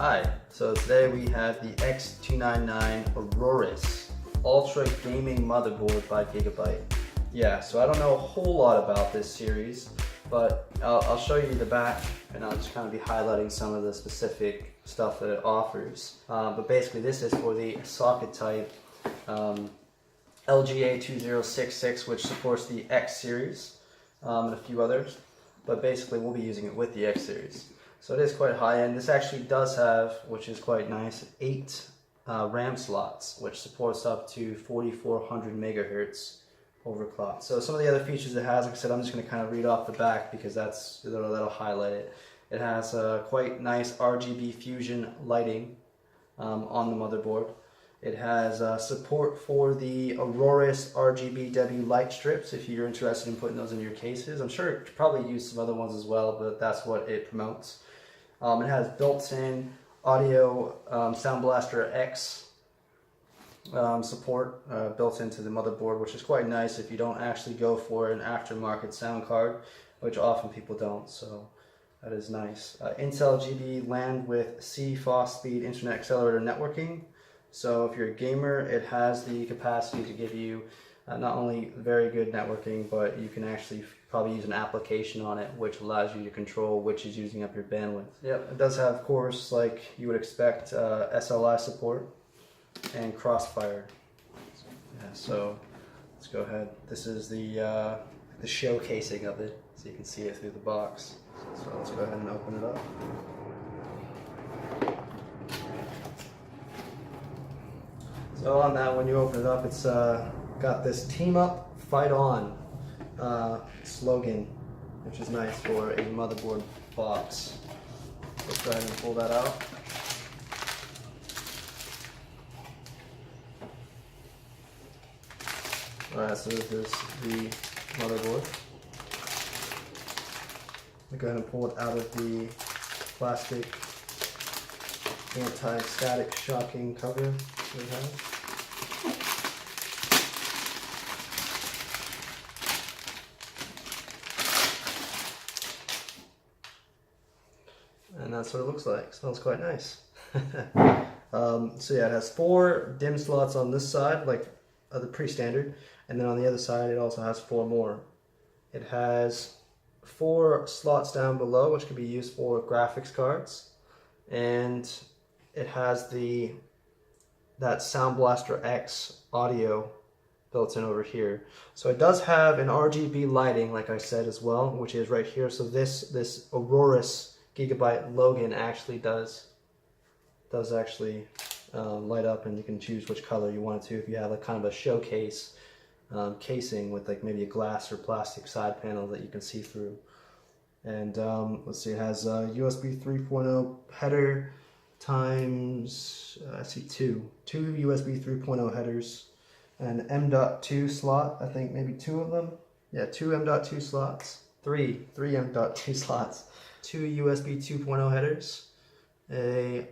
Hi, so today we have the X299 Aorus Ultra Gaming Motherboard by Gigabyte. Yeah, so I don't know a whole lot about this series, but I'll show you the back and I'll just kind of be highlighting some of the specific stuff that it offers. But basically this is for the socket type LGA2066, which supports the X series and a few others, but basically we'll be using it with the X series. So it is quite high end. This actually does have, which is quite nice, 8 RAM slots, which supports up to 4400 megahertz overclock. So some of the other features it has, like I said, I'm just going to kind of read off the back because that'll highlight it. It has quite nice RGB fusion lighting on the motherboard. It has support for the AUROS RGBW light strips if you're interested in putting those in your cases. I'm sure it could probably use some other ones as well, but that's what it promotes. It has built-in audio Sound Blaster X support built into the motherboard, which is quite nice if you don't actually go for an aftermarket sound card, which often people don't, so that is nice. Intel GB LAN with C fast speed Internet Accelerator networking. So if you're a gamer, it has the capacity to give you not only very good networking, but you can actually probably use an application on it which allows you to control which is using up your bandwidth. Yep, it does have, of course, like you would expect, SLI support and Crossfire. Yeah, so let's go ahead. This is the showcasing of it, so you can see it through the box. So let's go ahead and open it up. So on that, when you open it up, it's got this "Team Up, Fight On" slogan, which is nice for a motherboard box. Let's go ahead and pull that out. Alright, so this is the motherboard. I'll go ahead and pull it out of the plastic anti-static shocking cover that it has. And that's what it looks like. Smells quite nice. So yeah, it has 4 DIMM slots on this side, like the pre-standard, and then on the other side it also has 4 more. It has 4 slots down below, which can be used for graphics cards, and it has that Sound Blaster X audio built in over here. So it does have an RGB lighting, like I said, as well, which is right here. So this Aurorus Gigabyte Logan actually does actually light up, and you can choose which color you want it to if you have like kind of a showcase casing with like maybe a glass or plastic side panel that you can see through. And let's see, it has a USB 3.0 header times, I see two USB 3.0 headers, and M.2 slot, I think maybe 2 of them. Yeah, 2 M.2 slots, 3 M.2 slots, 2 USB 2.0 headers, a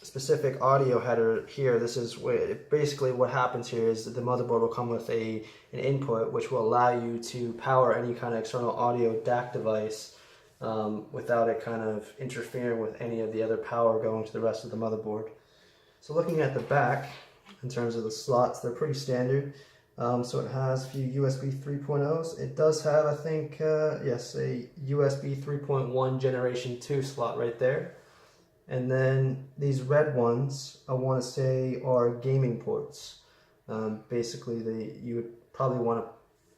specific audio header here. This is where basically what happens here is that the motherboard will come with an input which will allow you to power any kind of external audio DAC device without it kind of interfering with any of the other power going to the rest of the motherboard. So looking at the back, in terms of the slots, they're pretty standard. So it has a few USB 3.0s. It does have, I think, yes, a USB 3.1 Generation 2 slot right there. And then these red ones, I want to say, are gaming ports. Basically, you would probably want to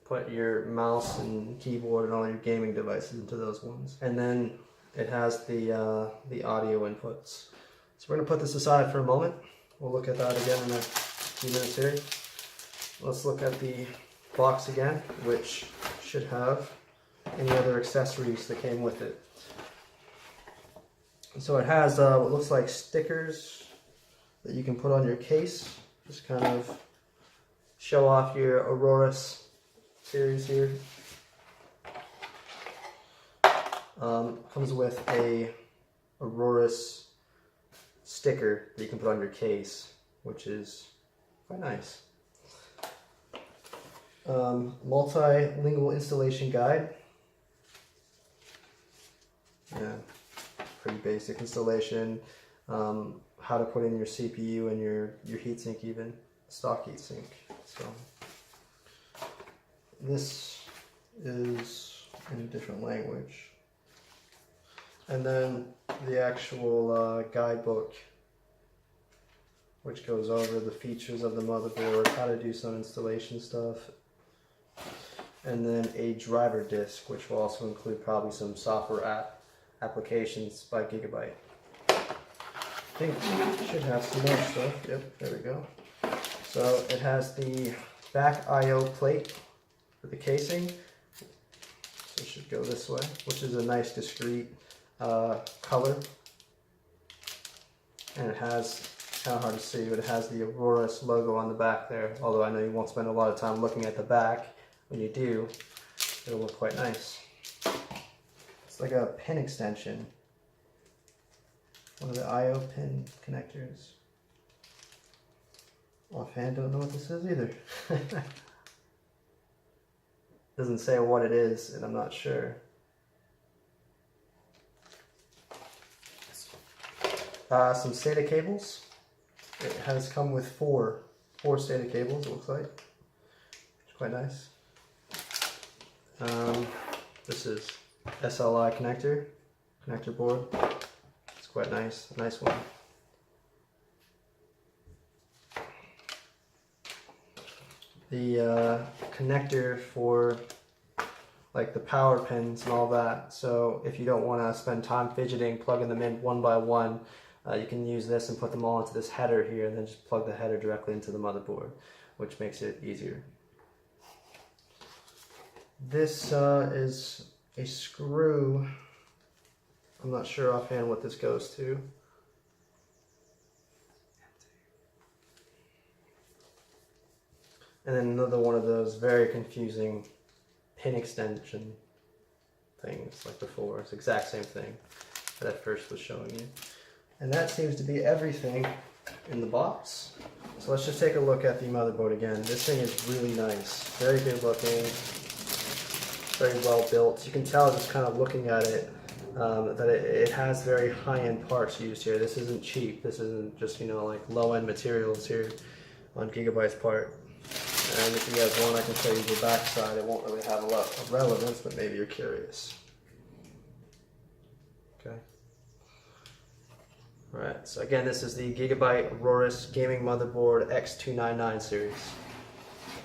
put your mouse and keyboard and all your gaming devices into those ones. And then it has the audio inputs. So we're going to put this aside for a moment. We'll look at that again in a few minutes here. Let's look at the box again, which should have any other accessories that came with it. So it has what looks like stickers that you can put on your case. Just kind of show off your Aurorus series here. Comes with a Aurorus sticker that you can put on your case, which is quite nice. Multilingual installation guide. Yeah, pretty basic installation. how to put in your CPU and your heatsink, even stock heatsink. So this is in a different language. And then the actual guidebook, which goes over the features of the motherboard, how to do some installation stuff, and then a driver disk, which will also include probably some software applications by Gigabyte. I think it should have some more stuff. Yep, there we go. So it has the back I/O plate for the casing. So it should go this way, which is a nice discreet color. And it has, kind of hard to see, but it has the AUROS logo on the back there. Although I know you won't spend a lot of time looking at the back. When you do, it'll look quite nice. It's like a pin extension. One of the I/O pin connectors. Offhand, don't know what this is either. Doesn't say what it is, and I'm not sure. Some SATA cables. It has come with four SATA cables, it looks like. It's quite nice. This is SLI connector board. It's quite nice, a nice one. The connector for like the power pins and all that. So if you don't want to spend time fidgeting, plugging them in one by one, you can use this and put them all into this header here, and then just plug the header directly into the motherboard, which makes it easier. This is a screw. I'm not sure offhand what this goes to. And then another one of those very confusing pin extension things like before. It's the exact same thing that I first was showing you. And that seems to be everything in the box. So let's just take a look at the motherboard again. This thing is really nice, very good looking, very well built. You can tell just kind of looking at it that it has very high-end parts used here. This isn't cheap. This isn't just, you know, like low-end materials here on Gigabyte's part. And if you guys want, I can show you the back side. It won't really have a lot of relevance, but maybe you're curious. Okay. Alright, so again, this is the Gigabyte AUROS gaming motherboard X299 series.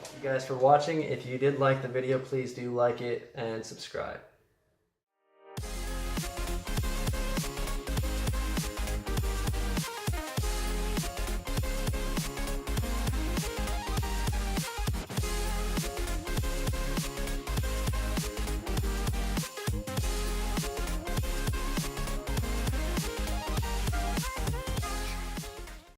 Thank you guys for watching. If you did like the video, please do like it and subscribe.